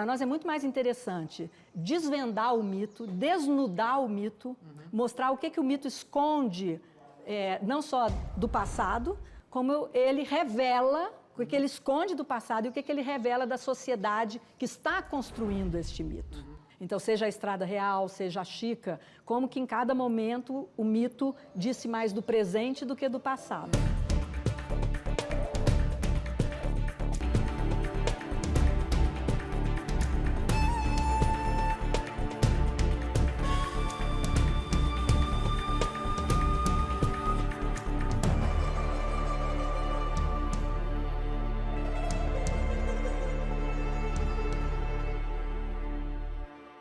Para nós é muito mais interessante desvendar o mito, desnudar o mito, mostrar o que o mito esconde, não só do passado, como ele revela, o que ele esconde do passado e o que ele revela da sociedade que está construindo este mito. Então, seja a Estrada Real, seja a Chica, como que em cada momento o mito disse mais do presente do que do passado.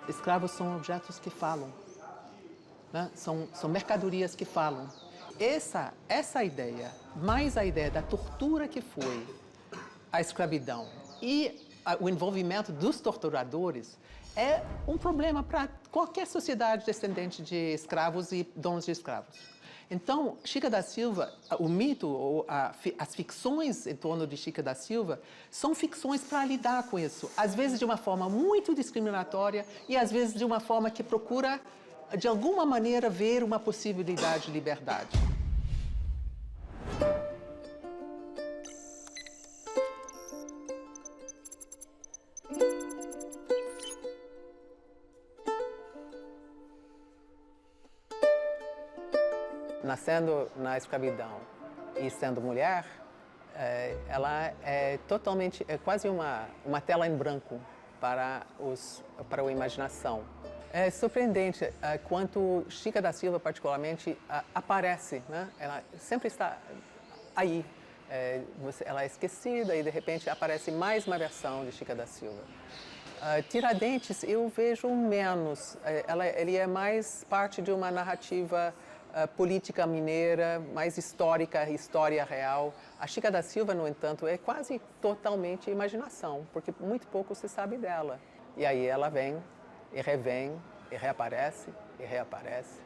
Escravos são objetos que falam, né? São mercadorias que falam. Essa ideia, mais a ideia da tortura que foi a escravidão e o envolvimento dos torturadores, é um problema para qualquer sociedade descendente de escravos e donos de escravos. Então, Chica da Silva, o mito, ou as ficções em torno de Chica da Silva, são ficções para lidar com isso. Às vezes de uma forma muito discriminatória e às vezes de uma forma que procura, de alguma maneira, ver uma possibilidade de liberdade. Nascendo na escravidão e sendo mulher, ela é totalmente, é quase uma tela em branco para a imaginação. É surpreendente quanto Chica da Silva, particularmente, aparece, né? Ela sempre está aí. Ela é esquecida e, de repente, aparece mais uma versão de Chica da Silva. Tiradentes, eu vejo menos. Ele é mais parte de uma narrativa política mineira, mais histórica, história real. A Chica da Silva, no entanto, é quase totalmente imaginação, porque muito pouco se sabe dela. E aí ela vem, e revém, e reaparece, e reaparece.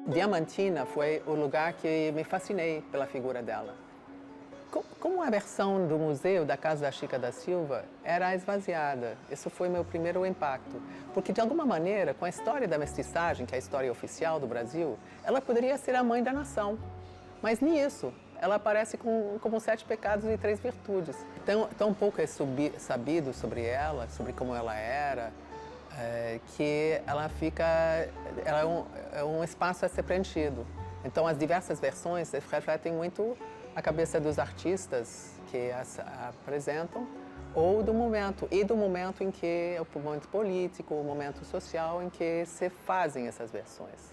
Diamantina foi o lugar que me fascinei pela figura dela. Como a versão do museu da Casa da Chica da Silva era esvaziada, isso foi meu primeiro impacto. Porque, de alguma maneira, com a história da mestiçagem, que é a história oficial do Brasil, ela poderia ser a mãe da nação. Mas nem isso. Ela aparece como 7 pecados e 3 virtudes. Tão pouco é sabido sobre ela, sobre como ela era, que ela é um espaço a ser preenchido. Então, as diversas versões refletem muito a cabeça dos artistas que as apresentam, ou do momento em que o momento político, o momento social em que se fazem essas versões.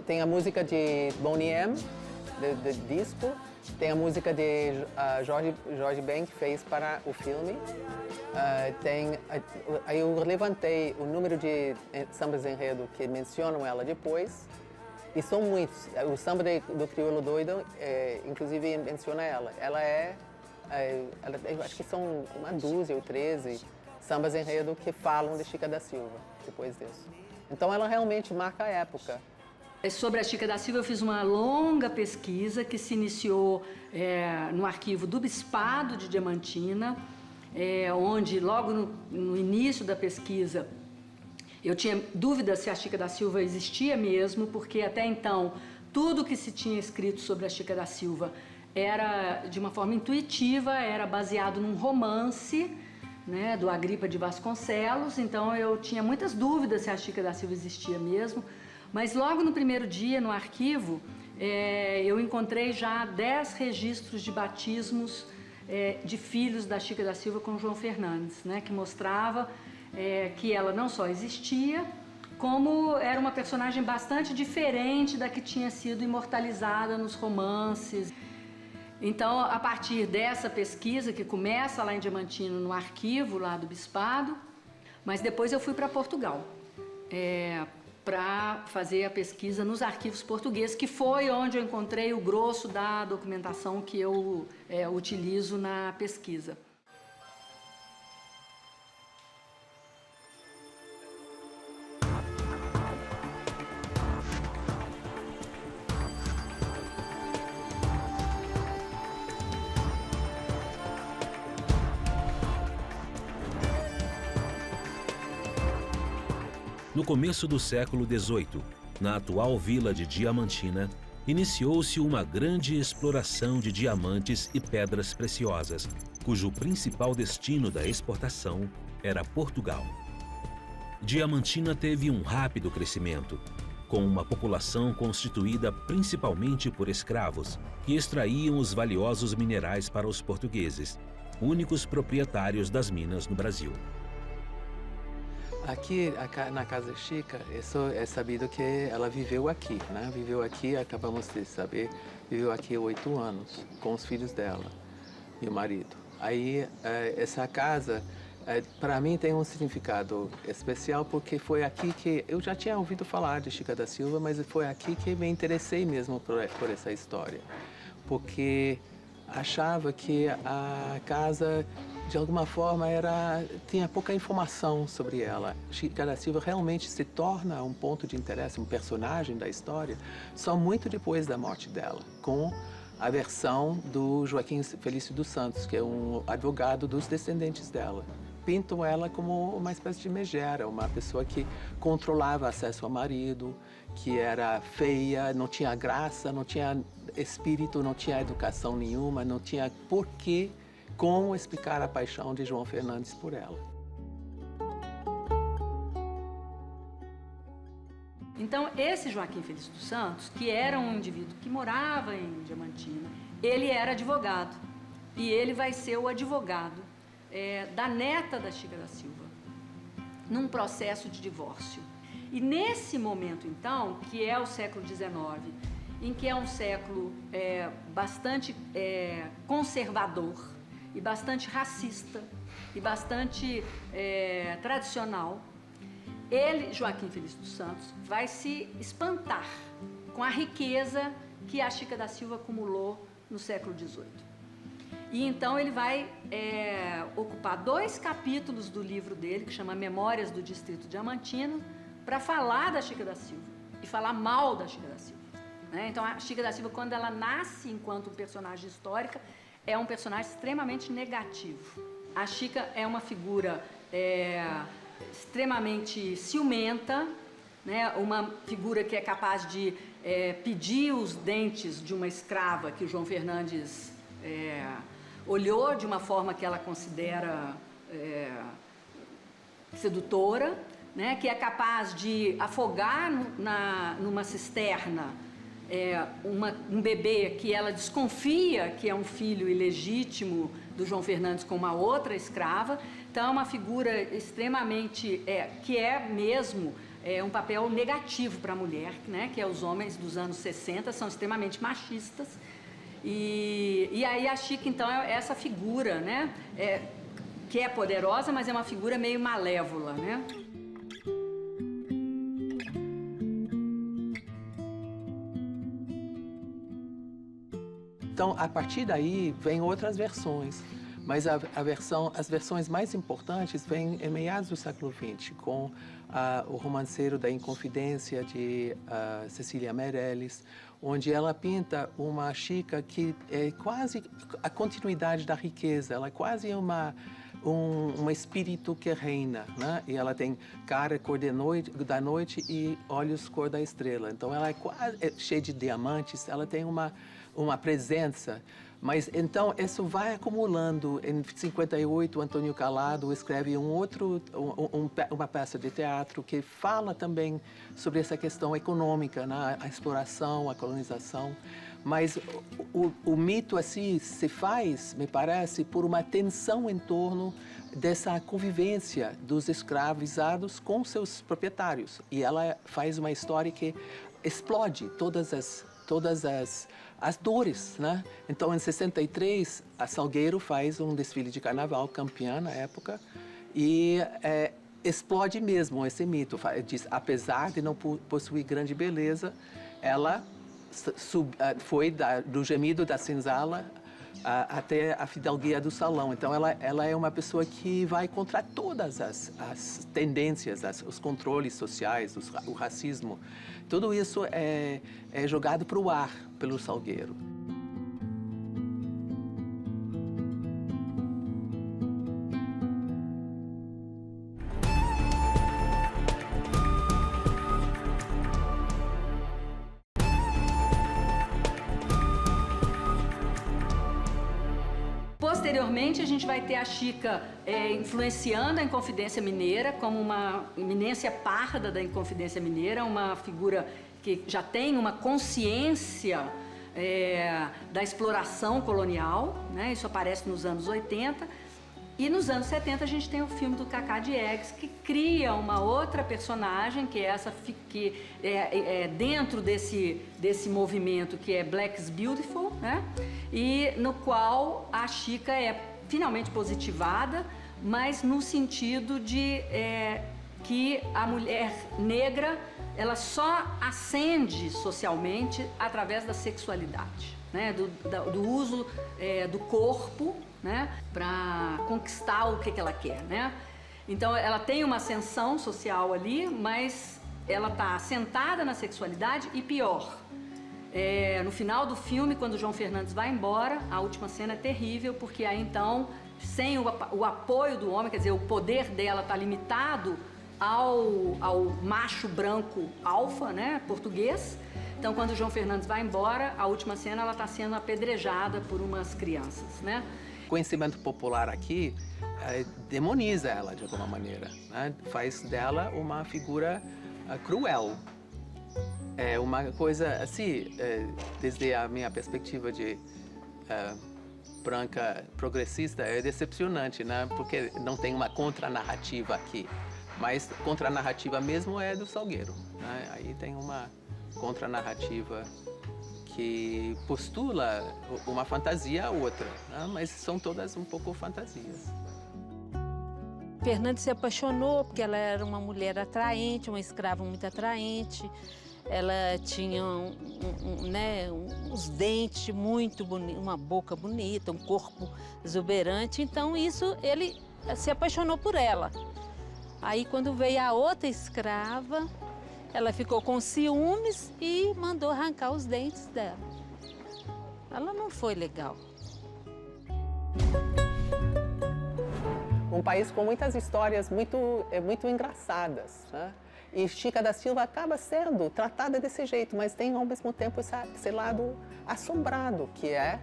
Tem a música de Boney M, do disco, tem a música de Jorge Ben, que fez para o filme. Aí eu levantei o número de sambas enredo que mencionam ela depois. E são muitos. O samba do Crioulo Doido, inclusive, menciona ela. Eu acho que são uma 12 ou 13 sambas enredo que falam de Chica da Silva, depois disso. Então, ela realmente marca a época. Sobre a Chica da Silva, eu fiz uma longa pesquisa que se iniciou no arquivo do Bispado de Diamantina, onde, logo no início da pesquisa, eu tinha dúvida se a Chica da Silva existia mesmo, porque até então tudo que se tinha escrito sobre a Chica da Silva era de uma forma intuitiva, era baseado num romance, né, do Agripa de Vasconcelos. Então eu tinha muitas dúvidas se a Chica da Silva existia mesmo, mas logo no primeiro dia no arquivo eu encontrei já 10 registros de batismos de filhos da Chica da Silva com João Fernandes, né, que mostrava que ela não só existia, como era uma personagem bastante diferente da que tinha sido imortalizada nos romances. Então, a partir dessa pesquisa, que começa lá em Diamantino, no arquivo lá do Bispado, mas depois eu fui para Portugal, para fazer a pesquisa nos arquivos portugueses, que foi onde eu encontrei o grosso da documentação que eu utilizo na pesquisa. No começo do século XVIII, na atual vila de Diamantina, iniciou-se uma grande exploração de diamantes e pedras preciosas, cujo principal destino da exportação era Portugal. Diamantina teve um rápido crescimento, com uma população constituída principalmente por escravos, que extraíam os valiosos minerais para os portugueses, únicos proprietários das minas no Brasil. Aqui na Casa Chica, isso é sabido que ela viveu aqui, né? Viveu aqui, acabamos de saber, viveu aqui 8 anos com os filhos dela e o marido. Aí, essa casa, para mim, tem um significado especial porque foi aqui que eu já tinha ouvido falar de Chica da Silva, mas foi aqui que me interessei mesmo por essa história, porque achava que a casa, de alguma forma, tinha pouca informação sobre ela. Chica da Silva realmente se torna um ponto de interesse, um personagem da história, só muito depois da morte dela, com a versão do Joaquim Felício dos Santos, que é um advogado dos descendentes dela. Pintam ela como uma espécie de megera, uma pessoa que controlava acesso ao marido, que era feia, não tinha graça, não tinha espírito, não tinha educação nenhuma, não tinha porquê, como explicar a paixão de João Fernandes por ela. Então, esse Joaquim Felício dos Santos, que era um indivíduo que morava em Diamantina, ele era advogado. E ele vai ser o advogado da neta da Chica da Silva, num processo de divórcio. E nesse momento, então, que é o século XIX, em que é um século bastante conservador e bastante racista e bastante tradicional, ele, Joaquim Felício dos Santos, vai se espantar com a riqueza que a Chica da Silva acumulou no século XVIII. E então ele vai ocupar 2 capítulos do livro dele, que chama Memórias do Distrito Diamantino, para falar da Chica da Silva e falar mal da Chica da Silva, né? Então a Chica da Silva, quando ela nasce enquanto personagem histórica, é um personagem extremamente negativo. A Chica é uma figura extremamente ciumenta, né? Uma figura que é capaz de pedir os dentes de uma escrava que o João Fernandes olhou de uma forma que ela considera sedutora, né? Que é capaz de afogar numa cisterna um bebê que ela desconfia que é um filho ilegítimo do João Fernandes com uma outra escrava. Então é uma figura extremamente, que é mesmo um papel negativo para a mulher, né? Que os homens dos anos 60 são extremamente machistas. E aí a Chica, então, é essa figura, né? Que é poderosa, mas é uma figura meio malévola, né? Então, a partir daí, vem outras versões, mas as versões mais importantes vêm em meados do século XX, com o Romanceiro da Inconfidência, de Cecília Meirelles, onde ela pinta uma Chica que é quase a continuidade da riqueza, ela é quase um espírito que reina, né? E ela tem cara cor da noite e olhos cor da estrela. Então, ela é quase cheia de diamantes, ela tem uma presença, mas então isso vai acumulando. Em 58, Antônio Calado escreve uma peça de teatro que fala também sobre essa questão econômica, né? A exploração, a colonização. Mas o mito assim se faz, me parece, por uma tensão em torno dessa convivência dos escravizados com seus proprietários. E ela faz uma história que explode todas as dores, né? Então, em 63, a Salgueiro faz um desfile de carnaval, campeã na época, e explode mesmo esse mito. Diz, apesar de não possuir grande beleza, ela foi do gemido da senzala até a fidalguia do salão. Então, ela é uma pessoa que vai contra todas as tendências, os controles sociais, o racismo. Tudo isso é jogado para o ar pelo Salgueiro. Posteriormente, a gente vai ter a Chica influenciando a Inconfidência Mineira como uma eminência parda da Inconfidência Mineira, uma figura que já tem uma consciência da exploração colonial, né? Isso aparece nos anos 80. E nos anos 70 a gente tem o filme do Cacá Diegues, que cria uma outra personagem, que é essa que dentro desse movimento que é Black's Beautiful, né? E no qual a Chica é finalmente positivada, mas no sentido de que a mulher negra ela só ascende socialmente através da sexualidade, né? do uso do corpo, né? Para conquistar o que ela quer, né? Então ela tem uma ascensão social ali, mas ela está assentada na sexualidade e pior. No final do filme, quando o João Fernandes vai embora, a última cena é terrível, porque aí então, sem o apoio do homem, quer dizer, o poder dela está limitado ao macho branco alfa, né, português. Então, quando o João Fernandes vai embora, a última cena ela está sendo apedrejada por umas crianças, né? O conhecimento popular aqui demoniza ela de alguma maneira, né? Faz dela uma figura cruel. É uma coisa assim, desde a minha perspectiva de branca progressista, é decepcionante, né? Porque não tem uma contranarrativa aqui. Mas contranarrativa mesmo é do Salgueiro, né? Aí tem uma contranarrativa que postula uma fantasia a outra, né? Mas são todas um pouco fantasias. Fernandes se apaixonou porque ela era uma mulher atraente, uma escrava muito atraente. Ela tinha uns dentes muito bonitos, uma boca bonita, um corpo exuberante. Então ele se apaixonou por ela. Aí quando veio a outra escrava, ela ficou com ciúmes e mandou arrancar os dentes dela. Ela não foi legal. Um país com muitas histórias muito engraçadas, né? E Chica da Silva acaba sendo tratada desse jeito, mas tem ao mesmo tempo esse lado assombrado, que é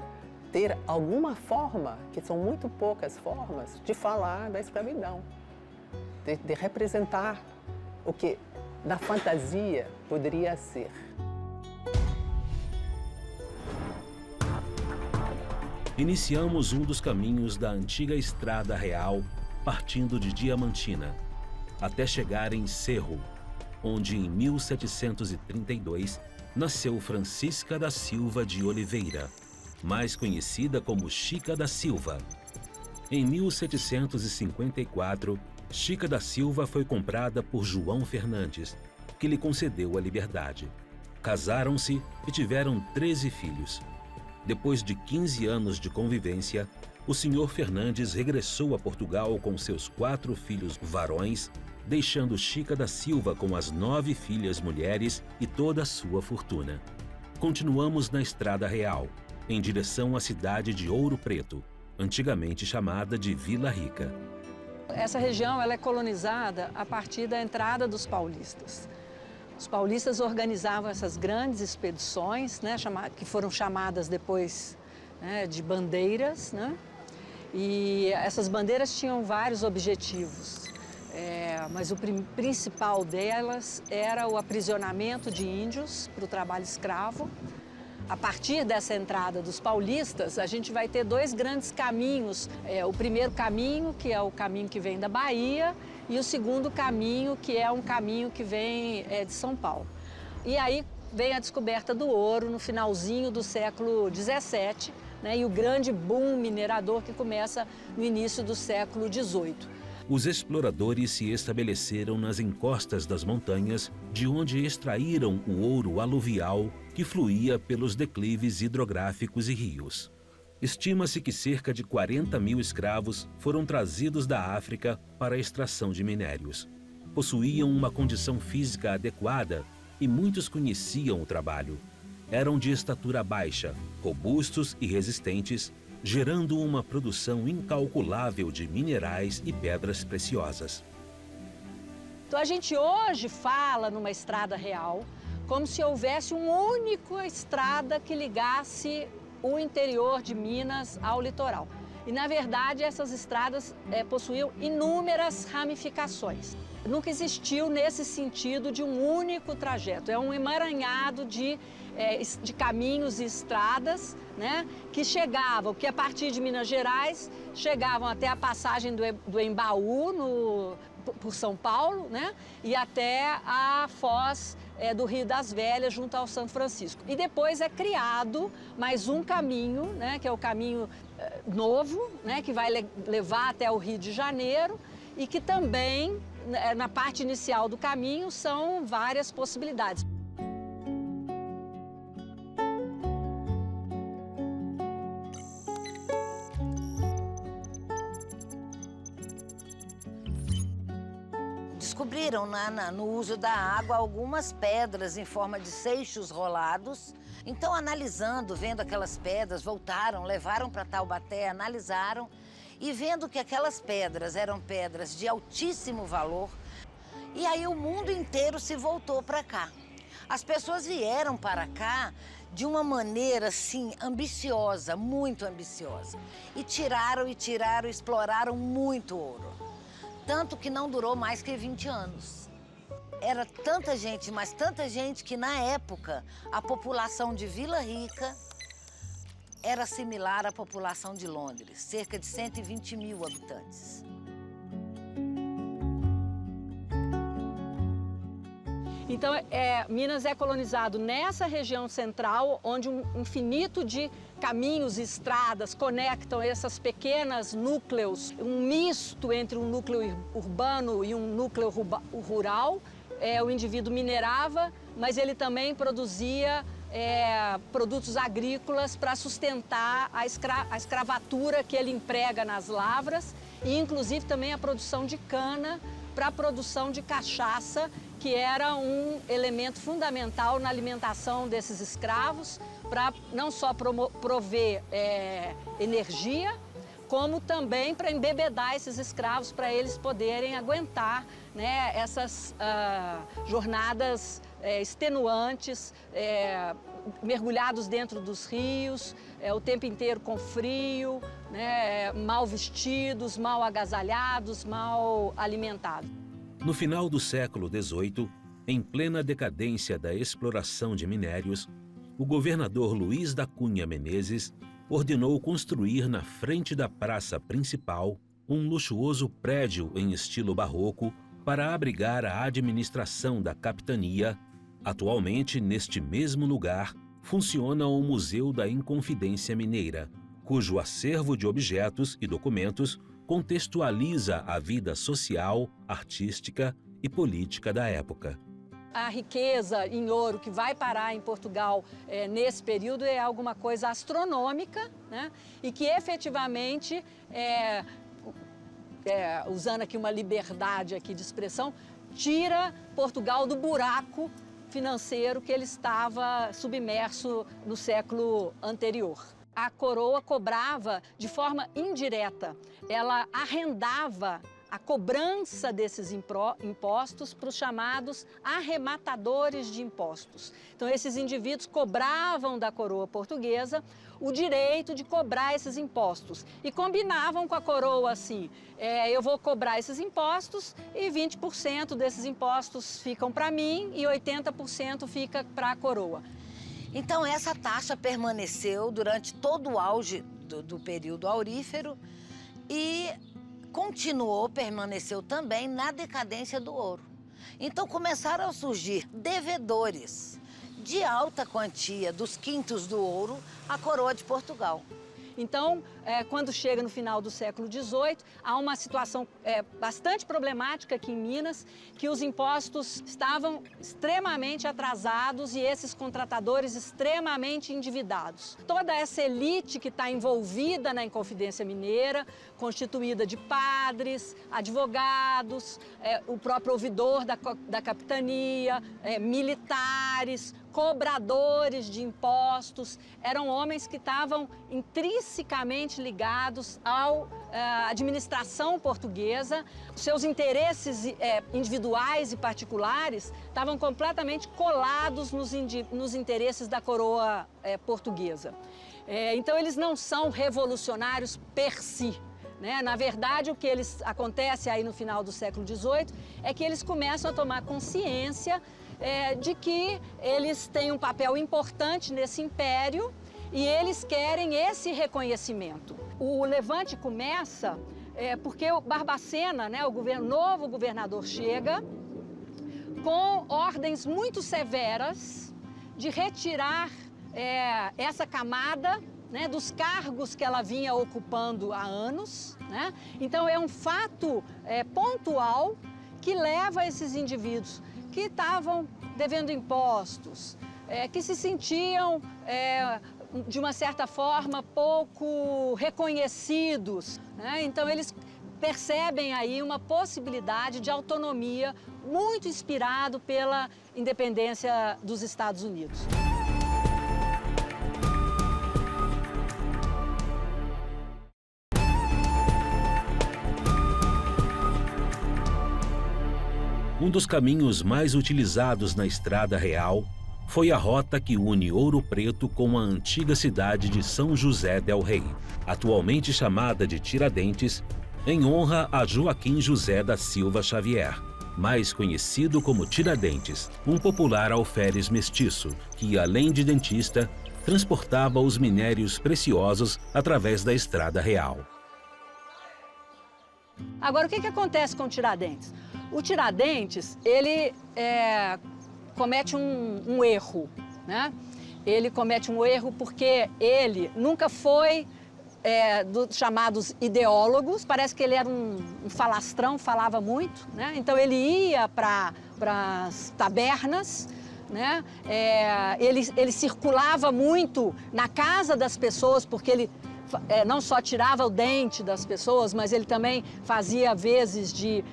ter alguma forma, que são muito poucas formas, de falar da escravidão, de representar o que na fantasia poderia ser. Iniciamos um dos caminhos da antiga Estrada Real, partindo de Diamantina, até chegar em Cerro, onde em 1732 nasceu Francisca da Silva de Oliveira, mais conhecida como Chica da Silva. Em 1754, Chica da Silva foi comprada por João Fernandes, que lhe concedeu a liberdade. Casaram-se e tiveram 13 filhos. Depois de 15 anos de convivência, o senhor Fernandes regressou a Portugal com seus 4 filhos varões, deixando Chica da Silva com as 9 filhas mulheres e toda a sua fortuna. Continuamos na Estrada Real, em direção à cidade de Ouro Preto, antigamente chamada de Vila Rica. Essa região ela é colonizada a partir da entrada dos paulistas. Os paulistas organizavam essas grandes expedições, né, que foram chamadas depois, né, de bandeiras, né? E essas bandeiras tinham vários objetivos, mas o principal delas era o aprisionamento de índios para o trabalho escravo. A partir dessa entrada dos paulistas, a gente vai ter 2 grandes caminhos. O primeiro caminho, que é o caminho que vem da Bahia, e o segundo caminho, que é um caminho que vem de São Paulo. E aí vem a descoberta do ouro no finalzinho do século XVII, né, e o grande boom minerador que começa no início do século XVIII. Os exploradores se estabeleceram nas encostas das montanhas, de onde extraíram o ouro aluvial que fluía pelos declives hidrográficos e rios. Estima-se que cerca de 40 mil escravos foram trazidos da África para a extração de minérios. Possuíam uma condição física adequada e muitos conheciam o trabalho. Eram de estatura baixa, robustos e resistentes, gerando uma produção incalculável de minerais e pedras preciosas. Então a gente hoje fala numa estrada real como se houvesse uma única estrada que ligasse o interior de Minas ao litoral. E, na verdade, essas estradas possuíam inúmeras ramificações. Nunca existiu nesse sentido de um único trajeto. É um emaranhado de caminhos e estradas, né, que chegavam, que a partir de Minas Gerais, chegavam até a passagem do Embaú, por São Paulo, né, e até a foz do Rio das Velhas, junto ao São Francisco. E depois é criado mais um caminho, né, que é o caminho novo, né, que vai levar até o Rio de Janeiro e que também, na parte inicial do caminho, são várias possibilidades. Descobriram no uso da água algumas pedras em forma de seixos rolados. Então, analisando, vendo aquelas pedras, voltaram, levaram para Taubaté, analisaram e vendo que aquelas pedras eram pedras de altíssimo valor, e aí o mundo inteiro se voltou para cá. As pessoas vieram para cá de uma maneira, assim, ambiciosa, muito ambiciosa. E tiraram, exploraram muito ouro. Tanto que não durou mais que 20 anos. Era tanta gente, mas tanta gente que, na época, a população de Vila Rica era similar à população de Londres, cerca de 120 mil habitantes. Então, Minas é colonizado nessa região central, onde um infinito de caminhos e estradas conectam essas pequenas núcleos, um misto entre um núcleo urbano e um núcleo rural. O indivíduo minerava, mas ele também produzia produtos agrícolas para sustentar a escravatura que ele emprega nas lavras e, inclusive, também a produção de cana para a produção de cachaça, que era um elemento fundamental na alimentação desses escravos, para não só prover energia, como também para embebedar esses escravos, para eles poderem aguentar, né, essas jornadas extenuantes, mergulhados dentro dos rios, o tempo inteiro com frio, né, mal vestidos, mal agasalhados, mal alimentados. No final do século XVIII, em plena decadência da exploração de minérios, o governador Luiz da Cunha Menezes ordenou construir na frente da praça principal um luxuoso prédio em estilo barroco para abrigar a administração da capitania. Atualmente, neste mesmo lugar, funciona o Museu da Inconfidência Mineira, cujo acervo de objetos e documentos contextualiza a vida social, artística e política da época. A riqueza em ouro que vai parar em Portugal nesse período é alguma coisa astronômica, né? E que efetivamente, usando aqui uma liberdade aqui de expressão, tira Portugal do buraco financeiro que ele estava submerso no século anterior. A coroa cobrava de forma indireta, ela arrendava a cobrança desses impostos para os chamados arrematadores de impostos. Então, esses indivíduos cobravam da coroa portuguesa o direito de cobrar esses impostos e combinavam com a coroa assim, eu vou cobrar esses impostos e 20% desses impostos ficam para mim e 80% fica para a coroa. Então, essa taxa permaneceu durante todo o auge do período aurífero e permaneceu também na decadência do ouro. Então, começaram a surgir devedores de alta quantia dos quintos do ouro à coroa de Portugal. Então, quando chega no final do século XVIII, há uma situação bastante problemática aqui em Minas, que os impostos estavam extremamente atrasados e esses contratadores extremamente endividados. Toda essa elite que está envolvida na Inconfidência Mineira, constituída de padres, advogados, o próprio ouvidor da capitania, militares, cobradores de impostos, eram homens que estavam intrinsecamente ligados à administração portuguesa. Seus interesses individuais e particulares estavam completamente colados nos interesses da coroa portuguesa. Então, eles não são revolucionários per si. Na verdade, o que acontece aí no final do século XVIII é que eles começam a tomar consciência de que eles têm um papel importante nesse império e eles querem esse reconhecimento. O levante começa porque o Barbacena, o novo governador, chega com ordens muito severas de retirar essa camada dos cargos que ela vinha ocupando há anos. Então, é um fato pontual que leva esses indivíduos que estavam devendo impostos, que se sentiam, de uma certa forma, pouco reconhecidos. Então, eles percebem aí uma possibilidade de autonomia muito inspirado pela independência dos Estados Unidos. Um dos caminhos mais utilizados na Estrada Real foi a rota que une Ouro Preto com a antiga cidade de São José del Rei, atualmente chamada de Tiradentes, em honra a Joaquim José da Silva Xavier, mais conhecido como Tiradentes, um popular alferes mestiço que, além de dentista, transportava os minérios preciosos através da Estrada Real. Agora, o que acontece com o Tiradentes? O Tiradentes, ele comete um erro, Ele comete um erro porque ele nunca foi dos chamados ideólogos. Parece que ele era um falastrão, falava muito, Então ele ia para as tabernas, Ele circulava muito na casa das pessoas, porque ele não só tirava o dente das pessoas, mas ele também fazia vezes de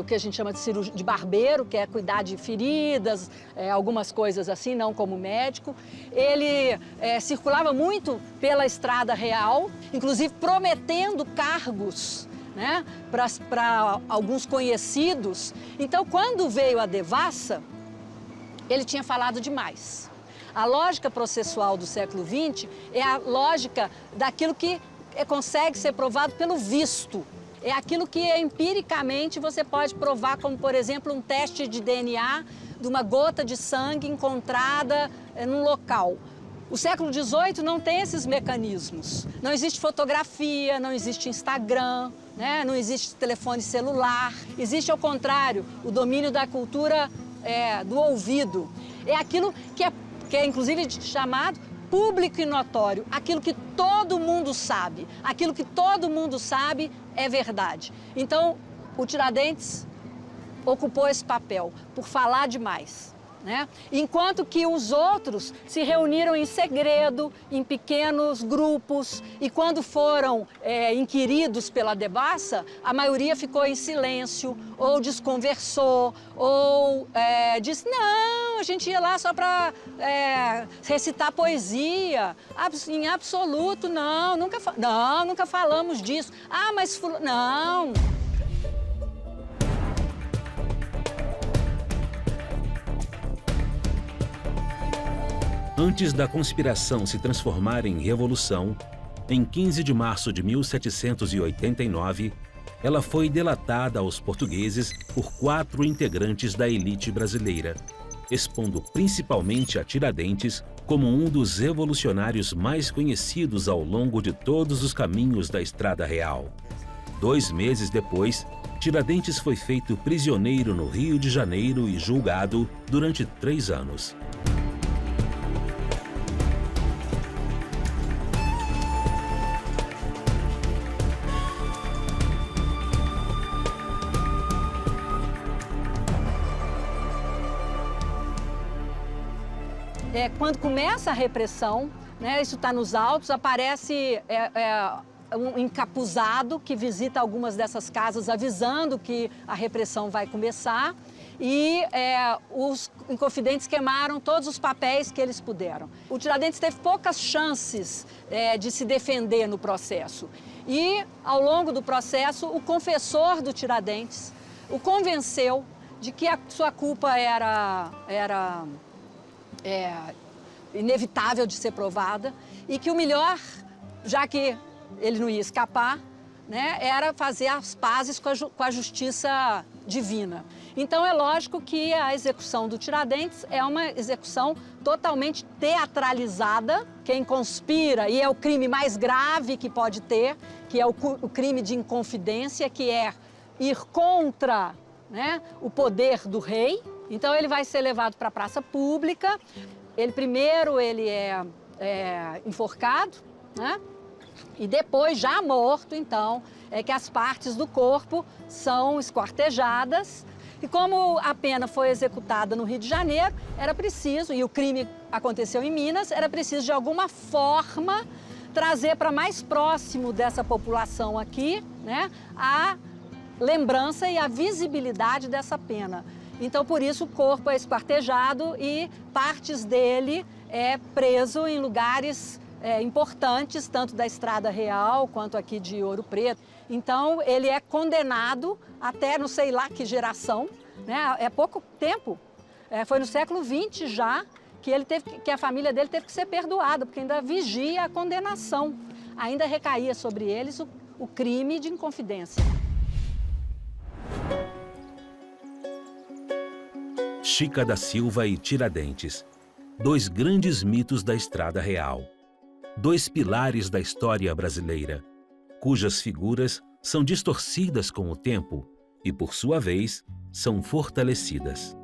o que a gente chama de cirurgia de barbeiro, que é cuidar de feridas, algumas coisas assim, não como médico. Ele circulava muito pela Estrada Real, inclusive prometendo cargos, para alguns conhecidos. Então, quando veio a devassa, ele tinha falado demais. A lógica processual do século XX é a lógica daquilo que consegue ser provado pelo visto. É aquilo que empiricamente você pode provar, como, por exemplo, um teste de DNA de uma gota de sangue encontrada num local. O século XVIII não tem esses mecanismos. Não existe fotografia, não existe Instagram, não existe telefone celular. Existe, ao contrário, o domínio da cultura do ouvido. É aquilo que é inclusive chamado público e notório, aquilo que todo mundo sabe. Aquilo que todo mundo sabe é verdade. Então, o Tiradentes ocupou esse papel por falar demais, Enquanto que os outros se reuniram em segredo, em pequenos grupos, e quando foram inquiridos pela devassa, a maioria ficou em silêncio, ou desconversou, ou disse, não, a gente ia lá só para recitar poesia. Em absoluto, não, nunca falamos disso. Ah, mas não. Antes da conspiração se transformar em revolução, em 15 de março de 1789, ela foi delatada aos portugueses por 4 integrantes da elite brasileira, expondo principalmente a Tiradentes como um dos revolucionários mais conhecidos ao longo de todos os caminhos da Estrada Real. 2 meses depois, Tiradentes foi feito prisioneiro no Rio de Janeiro e julgado durante 3 anos. Quando começa a repressão, isso está nos autos, aparece um encapuzado que visita algumas dessas casas avisando que a repressão vai começar. e os inconfidentes queimaram todos os papéis que eles puderam. O Tiradentes teve poucas chances de se defender no processo. E, ao longo do processo, o confessor do Tiradentes o convenceu de que a sua culpa era inevitável de ser provada e que o melhor, já que ele não ia escapar, né, era fazer as pazes com a justiça divina. Então é lógico que a execução do Tiradentes é uma execução totalmente teatralizada. Quem conspira, e é o crime mais grave que pode ter, que é o crime de inconfidência, que é ir contra, né, o poder do rei. Então ele vai ser levado para a praça pública. Primeiro ele é enforcado, né? E depois, já morto, então, é que as partes do corpo são esquartejadas. E como a pena foi executada no Rio de Janeiro, era preciso, e o crime aconteceu em Minas, era preciso de alguma forma trazer para mais próximo dessa população aqui, né, a lembrança e a visibilidade dessa pena. Então, por isso, o corpo é esquartejado e partes dele é preso em lugares importantes, tanto da Estrada Real quanto aqui de Ouro Preto. Então, ele é condenado até não sei lá que geração, né? É pouco tempo. Foi no século XX já que a família dele teve que ser perdoada, porque ainda vigia a condenação. Ainda recaía sobre eles o crime de inconfidência. Chica da Silva e Tiradentes, dois grandes mitos da Estrada Real. Dois pilares da história brasileira, cujas figuras são distorcidas com o tempo e, por sua vez, são fortalecidas.